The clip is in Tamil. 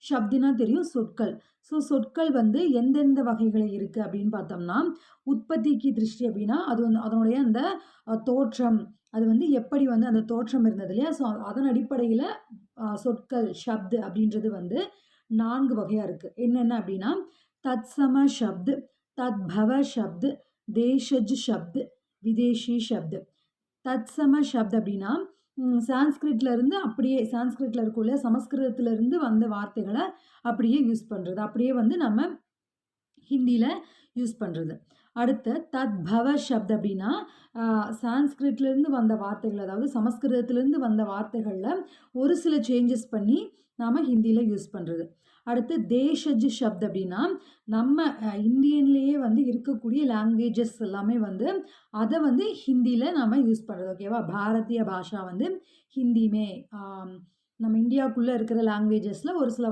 ஷப்துனா தெரியும் சொற்கள். ஸோ சொற்கள் வந்து எந்தெந்த வகைகள் இருக்கு அப்படின்னு பார்த்தோம்னா, உற்பத்திக்கு திருஷ்டி அப்படின்னா, அது வந்து அதனுடைய அந்த தோற்றம், அது வந்து எப்படி வந்து அந்த தோற்றம் இருந்தது இல்லையா? ஸோ அதன் அடிப்படையில சொற்கள், ஷப்து அப்படின்றது வந்து 4 வகையா இருக்கு. என்னென்ன அப்படின்னா, தத்சம ஷப்து, தத்பவ ஷப்து, தேஷஜ் ஷப்து, விதேஷி ஷப்து. தத்சம ஷப்த் அப்படின்னா, சான்ஸ்கிரிட்ல இருந்து அப்படியே சான்ஸ்கிரிட்ல இருக்கும் இல்லையா? சமஸ்கிருதத்துல இருந்து வந்த வார்த்தைகள அப்படியே யூஸ் பண்றது. அப்படியே வந்து நம்ம ஹிந்தியில யூஸ் பண்றது. அடுத்து தத்பவ ஷப்த் அப்படின்னா, அ சான்ஸ்கிரிட்லேருந்து வந்த வார்த்தைகள், அதாவது சமஸ்கிருதத்திலேருந்து வந்த வார்த்தைகள்ல ஒரு சில சேஞ்சஸ் பண்ணி நாம ஹிந்தியில யூஸ் பண்றது. அடுத்து தேஷஜ் ஷப்த் அப்படின்னா, நம்ம இந்தியன்லேயே வந்து இருக்கக்கூடிய லாங்குவேஜஸ் எல்லாமே வந்து அத வந்து ஹிந்தியில நாம யூஸ் பண்றது. ஓகேவா? பாரதிய பாஷா வந்து ஹிந்தி மே நம்ம இந்தியாக்குள்ள இருக்கிற லாங்குவேஜஸ்ல ஒரு சில